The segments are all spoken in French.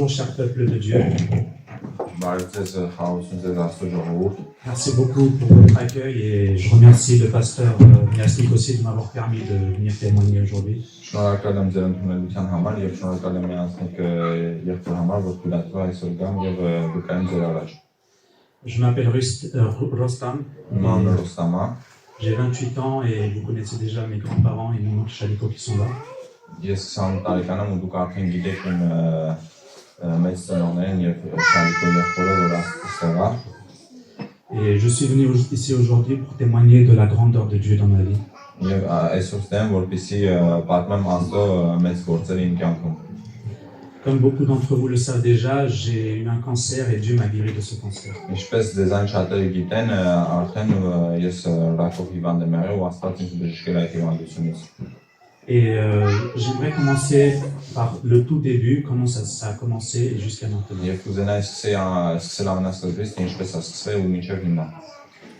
Bonjour, cher peuple de Dieu. Merci beaucoup pour votre accueil et je remercie le pasteur Miasnik aussi de m'avoir permis de venir témoigner aujourd'hui. Je m'appelle Rostam. J'ai 28 ans et vous connaissez déjà mes grands-parents et mon oncle Chaliko qui sont là. Et je suis venu ici aujourd'hui pour témoigner de la grandeur de Dieu dans ma vie. Comme beaucoup d'entre vous le savent déjà, j'ai eu un cancer et Dieu m'a guéri de ce cancer. Et j'aimerais commencer par le tout début, comment ça a commencé jusqu'à maintenant.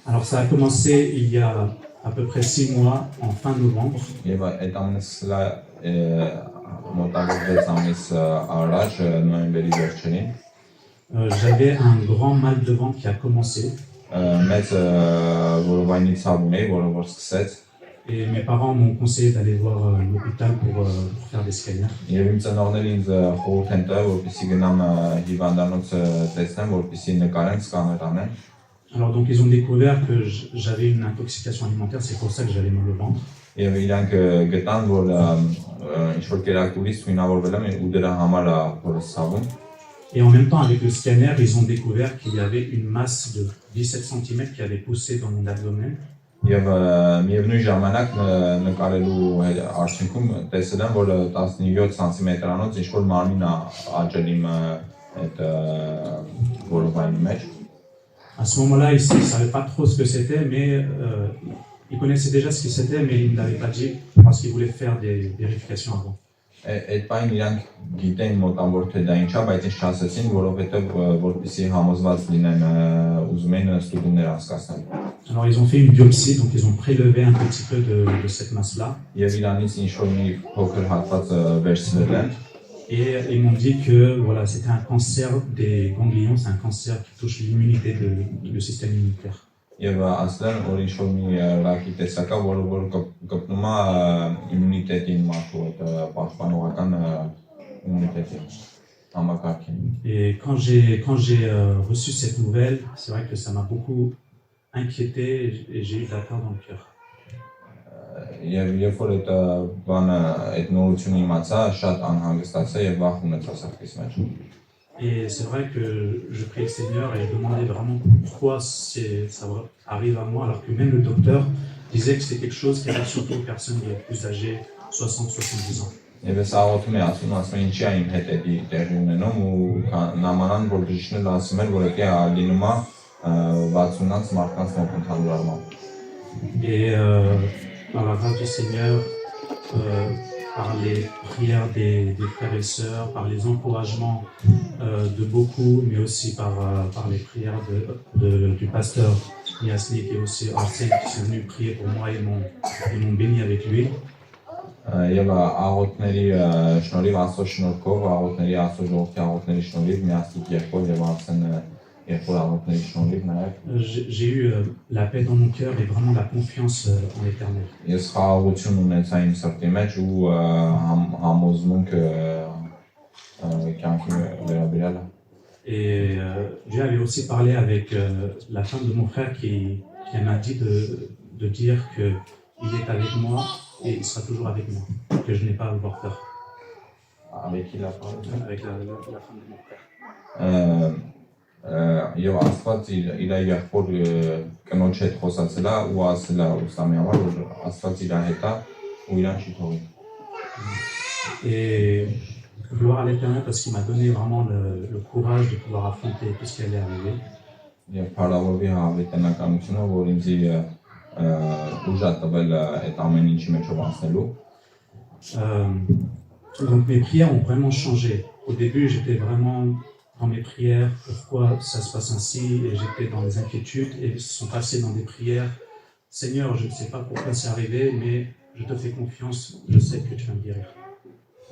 Alors ça a commencé il y a à peu près 6 mois, en fin novembre. J'avais un grand mal de ventre qui a commencé. Et mes parents m'ont conseillé d'aller voir l'hôpital pour faire des scanners. Alors donc ils ont découvert que j'avais une intoxication alimentaire, c'est pour ça que j'avais mal au ventre. Et en même temps avec le scanner, ils ont découvert qu'il y avait une masse de 17 cm qui avait poussé dans mon abdomen. Et à ce moment-là, ils ne savaient pas trop ce que c'était, mais ils connaissaient déjà ce que c'était, mais ils ne l'avaient pas dit parce qu'ils voulaient faire des vérifications avant. Alors ils ont fait une biopsie, donc ils ont prélevé un petit peu de cette masse-là. Et ils m'ont dit que voilà, c'était un cancer des ganglions, c'est un cancer qui touche l'immunité, le système immunitaire. Et quand j'ai reçu cette nouvelle, c'est vrai que ça m'a beaucoup inquiété et j'ai eu de la peur dans le cœur. Et c'est vrai que je prie le Seigneur et je demandais vraiment pourquoi ça arrive à moi, alors que même le docteur disait que c'était quelque chose qui arrive surtout aux personnes les plus âgées, 60-70 ans. Et par la grâce du Seigneur, par les prières des frères et sœurs, par les encouragements de beaucoup, mais aussi par les prières du pasteur Miasnik et aussi Arsène qui sont venus prier pour moi et m'ont béni avec lui. J'ai eu la paix dans mon cœur et vraiment la confiance en l'Éternel. Et Dieu avait aussi parlé avec la femme de mon frère qui m'a dit de dire qu'il est avec moi et il sera toujours avec moi, que je n'ai pas à avoir peur. Avec qui il a parlé? Avec la femme de mon frère. Եվ Աստված իր եղբոր կնոջ հետ խոսացել է ու ասել է Ուսամի համար, որ Աստված իր հետ է ու իրան չի թողի։ Et gloire à l'Éternel parce qu'il m'a donné vraiment le courage de pouvoir affronter tout ce qui allait arriver. Եվ փառավորվի հավիտենականությունը, որ ինձ ուժ է տվել այդ ամեն ինչի մեջով անցնելու։ Donc mes prières ont vraiment changé. Au début, j'étais vraiment dans mes prières, pourquoi ça se passe ainsi, et j'étais dans des inquiétudes, et ils sont passés dans des prières. Seigneur, je ne sais pas pourquoi c'est arrivé, mais je te fais confiance, je sais que tu vas me guérir.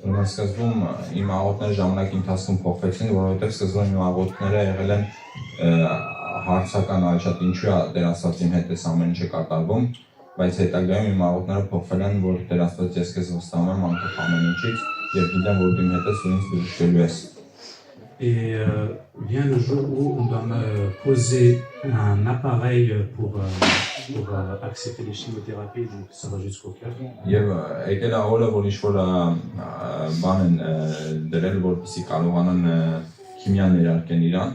Ուրեմն սկզբում իմ աղոթները ժամանակի ընթացքում փոխվեցին, որովհետև սկզբում իմ աղոթները եղել են հարցական այժմ ինչու է Տեր Աստված իմ հետ էս ամեն ինչը կատարվում, բայց հետագայում իմ աղոթները փոխվել են, որ Տեր Աստված ես քեզ վստահում եմ անկախ ամեն ինչից եւ gիտեմ որ դու իմ հետ ես ու ինձ բժշկելու ես։ Et vient le jour où on doit me poser un appareil pour accepter les chimiothérapies, donc ça va jusqu'au cœur. Եվ եկել է օրը, որ ինչ-որ բան են դրել, որպեսզի կարողանան քիմիան ներարկեն իրան։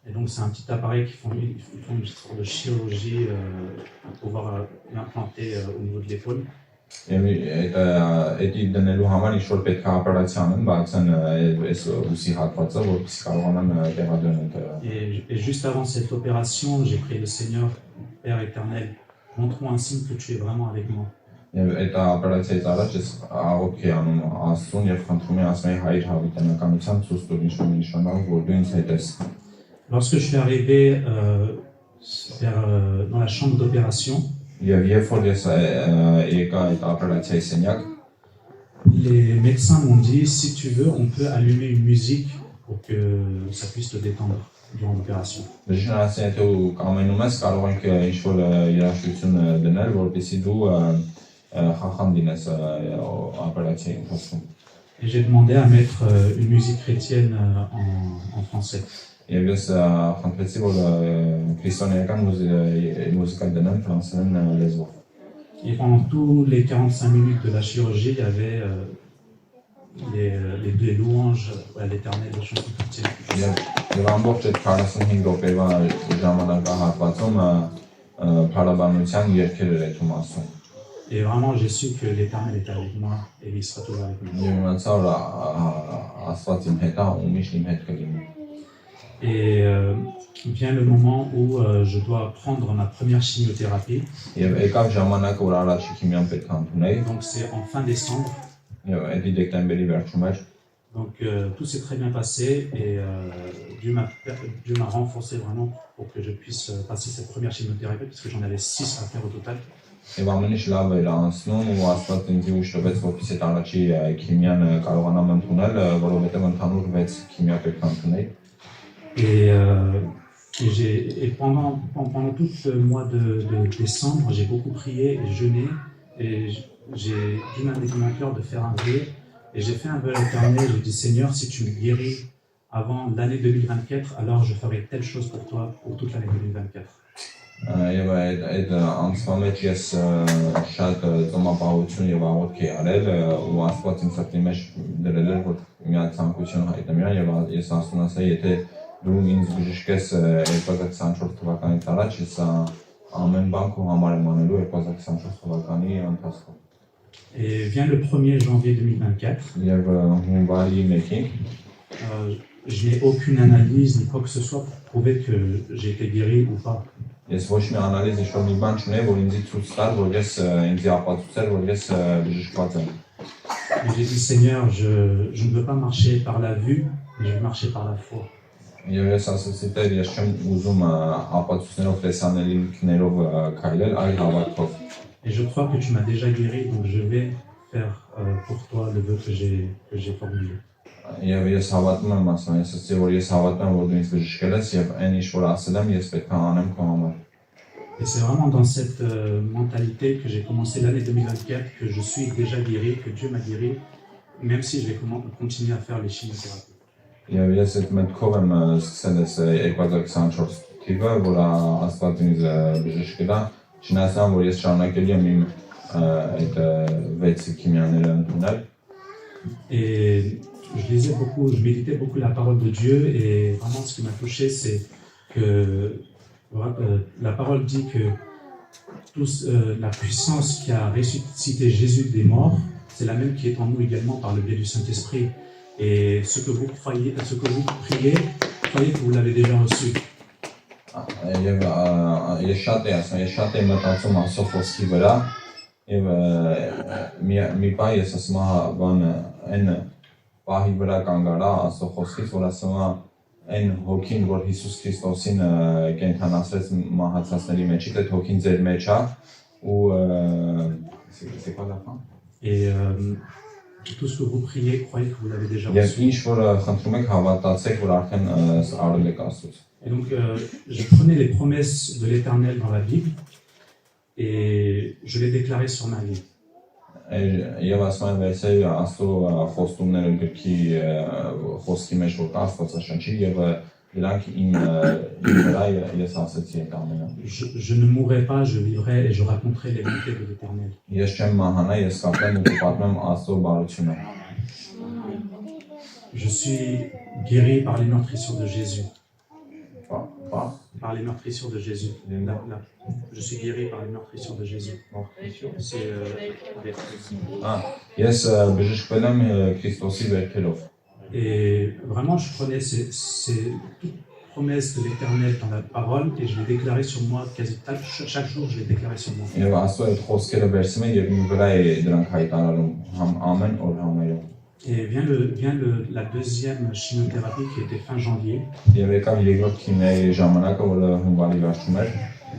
Et donc c'est un petit appareil qui font une sorte de chirurgie pour pouvoir l'implanter au niveau de l'épaule. Եվ էդի դնելու համար ինչ-որ պետք է օպերացիա անեն, բացեն այս ուսի հատվածը, որպեսզի կարողանան տեղադրեն այդ։ Et juste avant cette opération, j'ai prié le Seigneur, Père éternel, montre-moi un signe que tu es vraiment avec moi. Եվ այդ օպերացիայից առաջ ես աղոթք էի անում Աստծուն եւ խնդրում եմ ասում եմ հայր հավիտենականությամբ ցույց տուր ինչ-որ նշանով, որ դու ինձ հետ ես։ Lorsque je suis arrivé dans la chambre d'opération, les médecins m'ont dit, si tu veux, on peut allumer une musique pour que ça puisse te détendre durant l'opération. Et j'ai demandé à mettre une musique chrétienne en français. Et pendant tous les 45 minutes de la chirurgie, il y avait les louanges à l'Éternel, les chansons chrétiennes. Et vraiment, j'ai su que l'Éternel était avec moi et il sera toujours avec moi. Et vient le moment où je dois prendre ma première chimiothérapie. Donc c'est en fin décembre. Donc tout s'est très bien passé et Dieu m'a renforcé vraiment pour que je puisse passer cette première chimiothérapie parce que j'en avais 6 à faire au total. Et pendant tout le mois de décembre, j'ai beaucoup prié et jeûné et Dieu m'a mis dans mon cœur de faire un vœu et j'ai fait un vœu à l'Éternel. J'ai dit Seigneur, si tu me guéris avant l'année 2024, alors je ferai telle chose pour toi pour toute l'année 2024. Դու ինձ բժշկես 2024 թվականից առաջ, ես ամեն բան քո համար եմ անելու 2024 թվականի ընթացքում։ Et vient le 1er janvier 2024. Եվ հունվարի 1-ին je n'ai aucune analyse ni quoi que ce soit pour prouver que j'ai été guéri ou pas. Ես ոչ մի անալիզ ինչ-որ մի բան չունեի, որ ինձ ցույց տար, որ ես ինձ ապացուցեր, որ ես բժշկված եմ։ J'ai dit Seigneur, je ne veux pas marcher par la vue, mais je veux marcher par la foi. Et je crois que tu m'as déjà guéri, donc je vais faire pour toi le vœu que j'ai formulé. Et c'est vraiment dans cette mentalité que j'ai commencé l'année 2024, que je suis déjà guéri, que Dieu m'a guéri, même si je vais continuer à faire les chimiothérapies. Եվ ես այդ մտքով եմ սկսել այս 2024 թիվը, որ Աստված ինձ բժշկել է, չնայած որ ես շարունակել եմ իմ այդ 6 քիմիաները ընդունել։ Et je lisais beaucoup, je méditais beaucoup la parole de Dieu et vraiment ce qui m'a touché c'est que la parole dit que la puissance qui a ressuscité Jésus des morts, c'est la même qui est en nous également par le biais du Saint-Esprit. Et ce que vous priez, croyez que vous l'avez déjà reçu. Et tout ce que vous priez, croyez que vous l'avez déjà Եվ reçu. ինչ որ խնդրում եք, հավատացեք, որ արդեն արել եք Աստծուց։ Et donc, je prenais les promesses de l'Éternel dans la Bible et je les déclarais sur ma vie. Եվ ասում եմ վերցրի Աստծո խոստումները գրքի խոսքի մեջ որ կա Աստվածաշնչի եւ դրանք իմ վրա ես ասեցի այդ ամենը։ Je ne mourrai pas, je vivrai et je raconterai les bontés de l'Éternel. Ես չեմ mահանա, ես կապեմ ու կպատմեմ Աստծո բարությունը։ Je suis guéri par les meurtrissures de Jésus. Par les meurtrissures de Jésus. Là. Je suis guéri par les meurtrissures de Jésus. C'est Ես բժշկվել եմ Քրիստոսի վերքերով։ Et vraiment, je prenais ces toutes promesses de l'Éternel dans la parole et je les déclarais sur moi quasi chaque jour, je les déclarais sur moi. Եվ Աստծո այդ խոսքերը վերցնում եմ եւ իմ վրա է դրանք հայտարարում ամեն օր համերով։ Et vient la deuxième chimiothérapie qui était fin janvier. Եվ եկավ երկրորդ քիմիայի ժամանակը, որը հունվարի վերջում էր։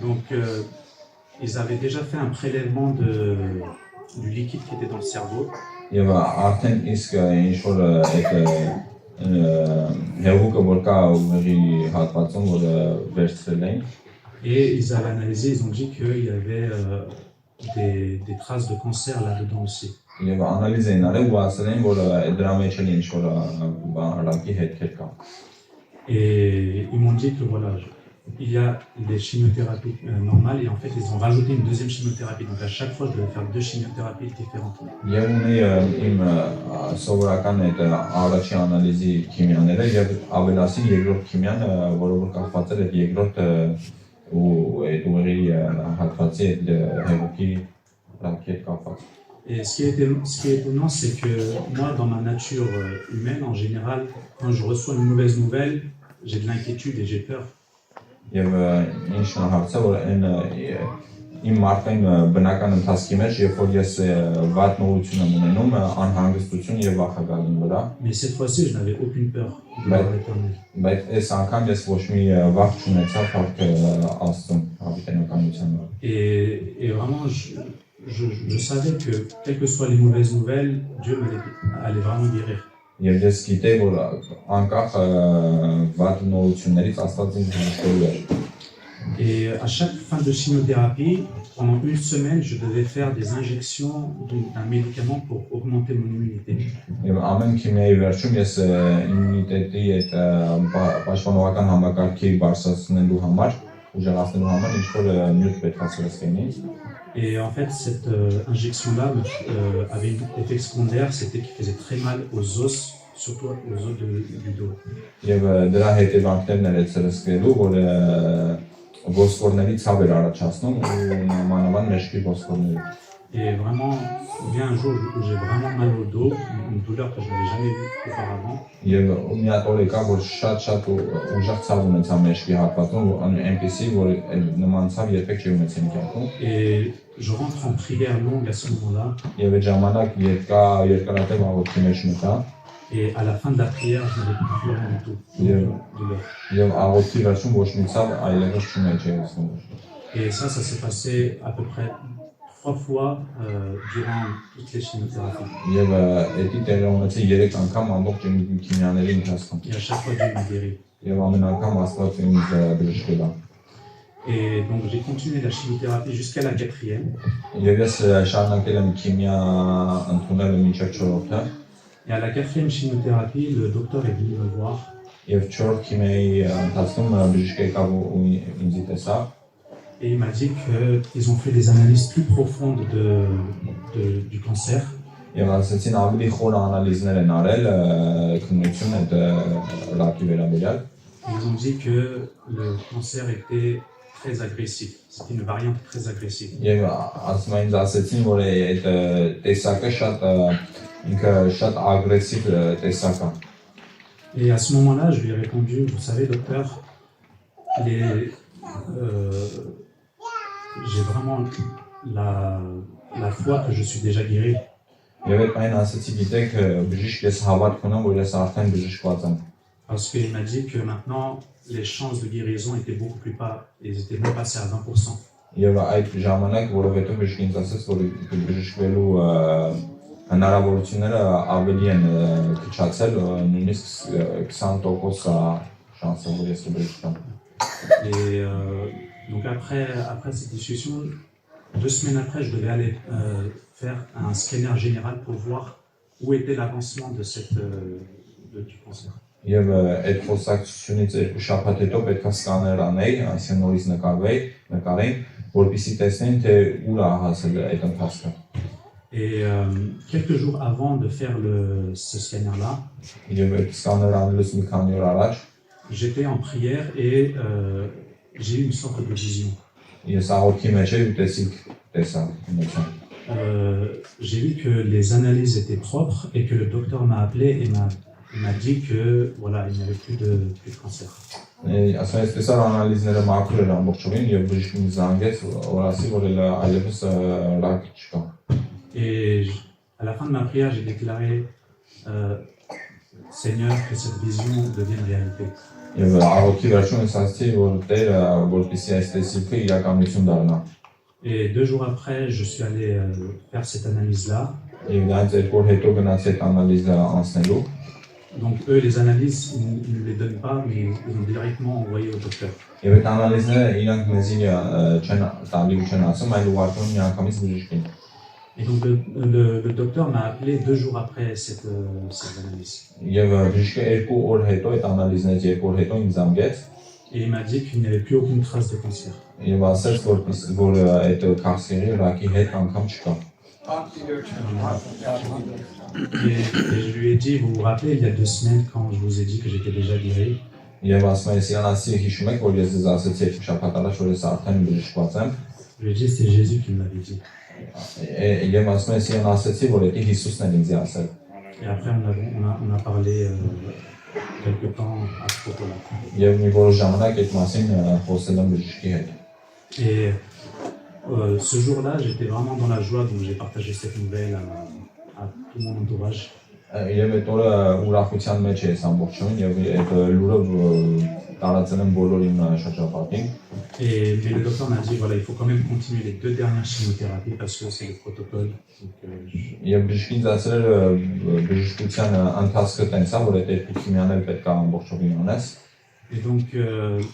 Donc, ils avaient déjà fait un prélèvement du liquide qui était dans le cerveau. Եվ արդեն իսկ ինչ որ այդ հեղուկը որ կա ուղեղի հատվածում, որը վերցրել էին։ Et ils avaient analysé, ils ont dit qu'il y avait des traces de cancer là-dedans aussi. Եվ անալիզ էին արել ու ասել են, որ դրա մեջ էլ ինչ որ ռակի հետքեր կա։ Et ils m'ont dit que voilà, il y a des chimiothérapies normales et en fait ils ont rajouté une deuxième chimiothérapie. Donc à chaque fois je devais faire 2 chimiothérapies différentes. Եվ ունի իմ սովորական այդ առաջի անալիզի քիմիաները եւ ավելացի երկրորդ քիմիան, որը որ կապված էր այդ երկրորդ ու այդ ուղեղի հատվածի այդ հեղուկի ռակի հետ կապված։ Et ce qui est étonnant, c'est que moi, dans ma nature humaine, en général, quand je reçois une mauvaise nouvelle, j'ai de l'inquiétude et j'ai peur. Եվ ինչ հարցը որ այն իմ մարդկային բնական ընթացքի մեջ, երբ որ ես վատ նորություն եմ ունենում, անհանգստություն եւ վախագալին վրա։ Mais cette fois-ci, je n'avais aucune peur de l'Éternel. Բայց այս անգամ ես ոչ մի վախ չունեցա փառք Աստծուն, հավիտենականության։ Et vraiment, je savais que, quelles que soient les mauvaises nouvelles, Dieu allait vraiment guérir. Եվ ես գիտեի, որ անկախ վատ նորություններից Աստված ինձ բժշկելու էր։ Et à chaque fin de chimiothérapie, pendant une semaine, je devais faire des injections d'un médicament pour augmenter mon immunité. Եվ ամեն քիմիայի վերջում ես իմունիտետի այդ պաշտպանողական համակարգի բարձրացնելու համար, ուժեղացնելու համար ինչ-որ նյութ պետք է սրսկենի։ Et en fait, cette injection-là avait un effet secondaire, c'était qu'il faisait très mal aux os, surtout aux os du dos. Եվ դրա հետևանքներն էր սրսկելու, որ ոսկորների ցավ էր առաջացնում ու մանավանդ մեջքի ոսկորների։ Et vraiment, il y a un jour où j'ai vraiment mal au dos, une douleur que je n'avais jamais vue auparavant. Եվ մի հատ օր եկա, որ շատ ուժեղ ցավ ունեցա մեջքի հատվածում, այնպեսի, որ նման ցավ երբեք չի ունեցել կյանքում։ Et je rentre en prière longue à ce moment-là. Եվ այդ ժամանակ երկարատև աղոթքի մեջ մտա։ Et à la fin de la prière, je n'avais plus rien du tout. Եվ աղոթքի վերջում ոչ մի ցավ այլևս չունեցի ես։ Et ça s'est passé à peu près 3 fois durant toutes les chimiothérapies. Եվ էդի տեղի ունեցի 3 անգամ ամբողջ քիմիաների ընթացքում։ Et à chaque fois, Dieu m'a guéri. Եվ ամեն անգամ Աստված ինձ բժշկել է։ Et donc j'ai continué la chimiothérapie jusqu'à la 4e. Եվ ես շարունակել եմ քիմիա ընդունելը մինչև 4-րդը։ Et à la 4e chimiothérapie, le docteur est venu me voir. Եվ 4 քիմիայի ընթացքում բժիշկը եկավ ու ինձ տեսավ։ Et il m'a dit qu'ils ont fait des analyses plus profondes du cancer. Եվ ասեցին ավելի խոր անալիզներ են արել քննություն այդ ռակի վերաբերյալ։ Ils ont dit que le cancer était très agressif. C'était une variante très agressive. Եվ ասում ասեցին, որ այդ տեսակը շատ ագրեսիվ տեսակ է։ Et à ce moment-là, je lui ai répondu, vous savez, docteur, j'ai vraiment la foi que je suis déjà guéri. Եվ այդ այն ասեցի, գիտեք, բժիշկ ես հավատք ունեմ, որ ես արդեն բժշկված եմ։ Parce qu'il m'a dit que maintenant, les chances de guérison étaient beaucoup plus bas. Ils étaient même passés à 20%. Եվ այդ ժամանակ, որովհետև բժիշկին ասաց, որ բժշկվելու հնարավորությունները ավելի են քչացել, նույնիսկ 20% շանսը, որ ես կբրեժկամ։ Et donc après cette discussion, 2 semaines après, je devais aller faire un scanner général pour voir où était l'avancement du cancer. Եվ այդ խոսակցությունից 2 շաբաթ հետո պետք է սկաներ անեի, այսինքն նորից նկարեին, որպեսզի տեսնեն թե ուր է հասել այդ ընթացքը։ Et quelques jours avant de faire ce scanner-là, Եվ այդ սկաներ անելուց մի քանի օր առաջ j'étais en prière et j'ai eu une sorte de vision. Ես աղոթքի մեջ էի ու տեսա։ J'ai vu que les analyses étaient propres et que le docteur m'a appelé et m'a dit que voilà, il n'y avait plus de cancer. Ասում ես տեսար անալիզները մաքուր էր ամբողջովին եւ բժիշկին զանգեց, որ ասի որ այլևս ռակ չկա։ Et à la fin de ma prière, j'ai déclaré Seigneur, que cette vision devienne réalité. Եվ աղոթքի վերջում ես ասացի, որ Տերը, որպեսզի այս տեսիլքը իրականություն դառնա։ Et 2 jours après, je suis allé faire cette analyse-là. Եվ դրանից 2 օր հետո գնացի այդ անալիզը անցնելու։ Donc eux, les analyses, ils ne les donnent pas, mais ils ont directement envoyé au docteur. Եվ այդ անալիզները իրանք մեզի չեն տալի ու չեն ասում, այլ ուղարկում միանգամից բժիշկին։ Et donc le docteur m'a appelé 2 jours après cette analyse. Եվ բժիշկը 2 օր հետո այդ անալիզներից 2 օր հետո ինձ զանգեց։ Et il m'a dit qu'il n'y avait plus aucune trace de cancer. Եվ ասաց որ այդ քանսերի ռակի հետ անգամ չկա։ Et je lui ai dit, vous vous rappelez, il y a 2 semaines, quand je vous ai dit que j'étais déjà guéri. Եվ ասում եմ, Սիրանասի հիշում եք, որ ես ձեզ ասացի 2 շաբաթ առաջ, որ ես արդեն բժշկված եմ։ Je lui ai dit, c'est Jésus qui me l'avait dit. Եվ ասում եմ, Սիրան ասացի, որ դա Հիսուսն է ինձ ասել։ Et après, on a parlé quelque temps à ce propos-là. Եվ մի որոշ ժամանակ այդ մասին խոսել եմ բժշկի հետ։ Et ce jour-là, j'étais vraiment dans la joie, donc j'ai partagé cette nouvelle à tout mon entourage. Եվ այդ օրը ուրախության մեջ ես ամբողջովին եւ այդ լուրը տարածել եմ բոլորին շրջապատին։ Mais le docteur m'a dit, voilà, il faut quand même continuer les 2 dernières chimiothérapies parce que c'est le protocole. Եվ բժշկին ասել էր բժշկության ընթացքը տենց է, որ այդ 2 քիմիաներ պետք է ամբողջովին անես։ Et donc,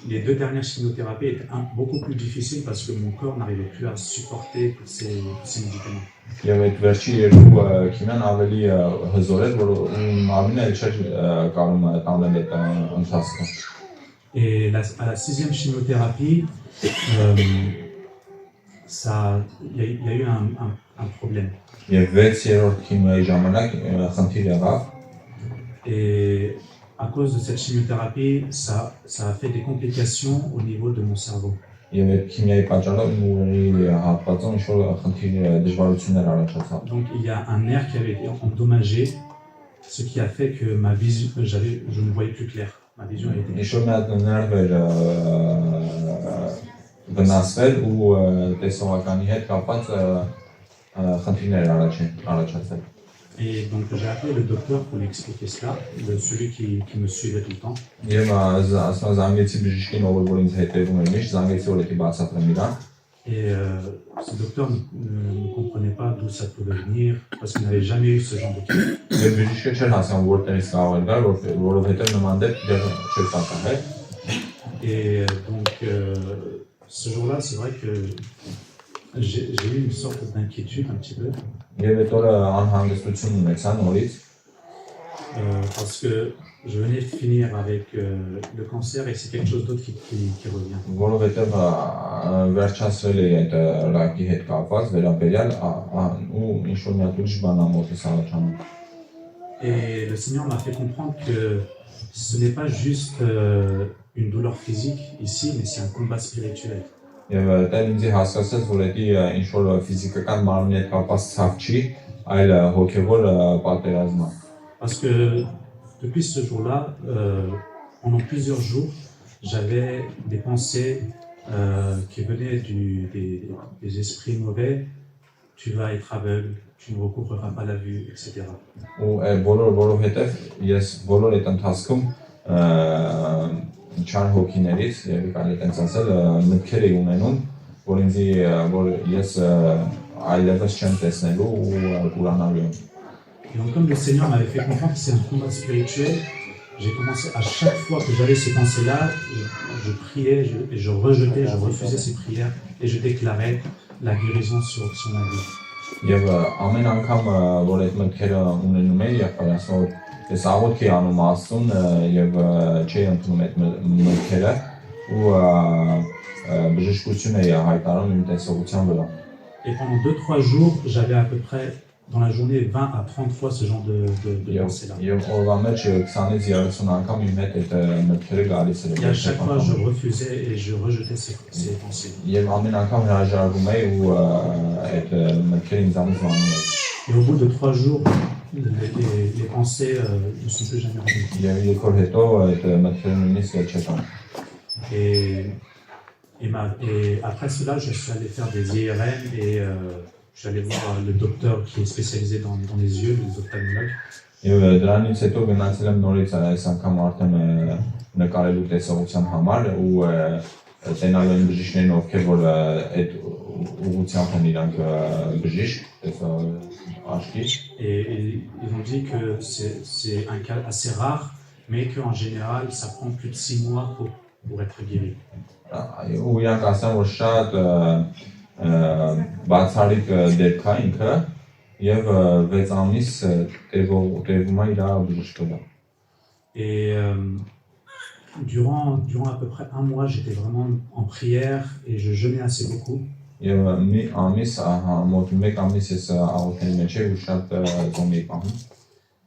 les 2 dernières chimiothérapies étaient beaucoup plus difficiles parce que mon corps n'arrivait plus à supporter tous ces médicaments. Եվ այդ վերջի 2 քիմիան ավելի հզոր էր, որ մարմինը չէր կարող տանել այդ ընթացքը։ Et à la 6e chimiothérapie, il y a eu un problème. Եվ 6-րդ քիմիայի ժամանակ խնդիր եղավ։ Et à cause de cette chimiothérapie, ça a fait des complications au niveau de mon cerveau. Եվ այդ քիմիայի պատճառով ուրի հատվածում ինչ-որ խնդիր դժվարություններ առաջացան։ Donc il y a un nerf qui avait été endommagé, ce qui a fait que ma vision, je ne voyais plus clair. Ma vision a été. Ինչ-որ մի հատ ներվ էր վնասվել ու տեսողականի հետ կապված խնդիրներ առաջացել։ Et donc j'ai appelé le docteur pour lui expliquer cela, celui qui me suivait tout le temps. Եվ ասում զանգեցի բժիշկին, ով որ ինձ հետևում էր միշտ, զանգեցի որ դա բացատրեմ իրան։ Et ce docteur ne comprenait pas d'où ça pouvait venir, parce qu'il n'avait jamais eu ce genre de cas. Եվ բժիշկը չէր հասկանում որտեղից կարող էր գալ, որովհետև նման դեպք դեռ չէր պատահել։ Et donc ce jour-là, c'est vrai que j'ai eu une sorte d'inquiétude un petit peu. Եվ այդ օրը անհանգստություն ունեցա նորից, parce que je venais de finir avec le cancer et c'est quelque chose d'autre qui revient. Որովհետև վերջացրել էի այդ ռակի հետ կապված վերաբերյալ ու ինչ-որ մի հատ ուրիշ բան ամոթս առաջանում։ Et le Seigneur m'a fait comprendre que ce n'est pas juste une douleur physique ici, mais c'est un combat spirituel. Եվ դա ինձ հասկացած, որ դա ինչ-որ ֆիզիկական մարմնի հետ կապված ցավ չի, այլ հոգևոր պատերազմ է։ Parce que depuis ce jour-là, pendant plusieurs jours, j'avais des pensées qui venaient des esprits mauvais. Tu vas être aveugle, tu ne recouvreras pas la vue, etc. Ու որովհետև ես բոլոր այդ ընթացքում չար հոգիներից եւ կարելի է տենց ասել մտքեր էի ունենում, որ ես այլևս չեմ տեսնելու ու ուրանալու եմ։ Et donc, comme le Seigneur m'avait fait comprendre que c'est un combat spirituel, j'ai commencé à chaque fois que j'avais ces pensées-là, je priais, je rejetais, je refusais ces prières et je déclarais la guérison sur ma vie. Եվ ամեն անգամ որ այդ մտքերը ունենում էի, եղբայր ասում որ ես աղոթքի անում Աստծուն եւ չի ընդունում այդ մտքերը ու բժշկություն էի հայտարարում իմ տեսողության վրա։ Et pendant 2-3 jours, j'avais à peu près dans la journée 20 à 30 fois ce genre de pensées-là. Եվ օրվա մեջ 20-ից 30 անգամ իմ հետ այդ մտքերը գալիս էր։ Et à chaque fois, je refusais et je rejetais ces pensées. Եվ ամեն անգամ հրաժարվում էի ու այդ մտքերը ինձանից վանում էի։ Et au bout de 3 jours, les pensées ne sont plus jamais revenues. Եվ երկու հետո այդ մտքերը նույնիսկ չեկան։ Et après cela, je suis allé faire des IRM et je suis allé voir le docteur qui est spécialisé dans les yeux, les ophtalmologues. Եվ դրանից հետո գնացել եմ նորից այս անգամ արդեն նկարելու տեսողության համար ու տենալու են բժիշկներին ովքեր որ այդ ուղղությամբ են իրանք բժիշկ աչքի Et ils ont dit que c'est un cas assez rare, mais qu'en général, ça prend plus de 6 mois pour être guéri. ու իրանք ասան որ շատ բացառիկ դեպք է ինքը եւ 6 ամիս տևում է իր բժշկելը։ Et durant à peu près 1 mois, j'étais vraiment en prière et je jeûnais assez beaucoup. Եվ մի ամիս մոտ 1 ամիս ես աղոթների մեջ եմ ու շատ ծոմ էի պահում։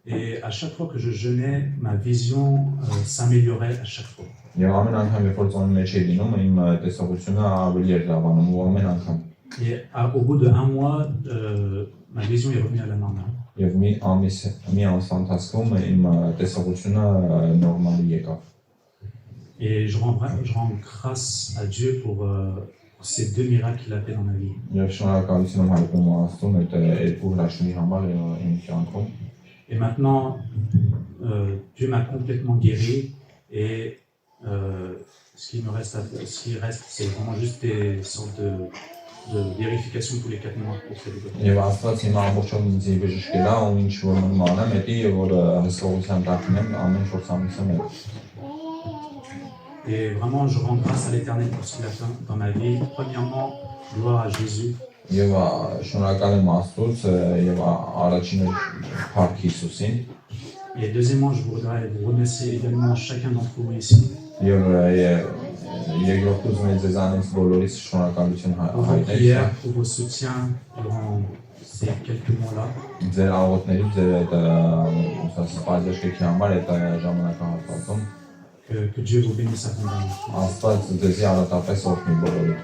Et à chaque fois que je jeûnais, ma vision s'améliorait à chaque fois. Եվ ամեն անգամ երբ որ ծոմի մեջ էի լինում, իմ տեսողությունը ավելի էր լավանում ու ամեն անգամ։ Et au bout de 1 mois, ma vision est revenue à la normale. Եվ մի ամսվա ընթացքում իմ տեսողությունը նորմալի եկավ։ Et je rends grâce à Dieu pour ces 2 miracles qu'il a fait dans ma vie. Եվ շնորհակալություն եմ հայտնում Աստծուն այդ երկու հրաշքների համար իմ կյանքում։ Et maintenant, Dieu m'a complètement guéri et ce qui reste, c'est vraiment juste des sortes de vérification tous les 4 mois pour faire des copies. Եվ Աստված հիմա ամբողջովին ինձ բժշկել է ու ինչ որ մնում անեմ, դա որ հսկողության տակն եմ ամեն 4 ամիսը մեկ։ Et vraiment, je rends grâce à l'Éternel pour ce qu'il a fait dans ma vie. Premièrement, gloire à Jésus. Եվ շնորհակալ եմ Աստծուց եւ առաջինը Փառք Հիսուսին։ Et deuxièmement, je voudrais vous remercier également chacun d'entre vous ici. Եվ երկրորդ ուզում եմ ձեզանից բոլորիս շնորհակալություն հայտնել pour vos soutiens durant ces quelques mois-là. Ձեր աղոթների, ձեր այդ սպասարկի համար այդ ժամանակահատվածում Que Dieu vous bénisse abondamment. Աստված ձեզի առատապես օգնի բոլորիդ։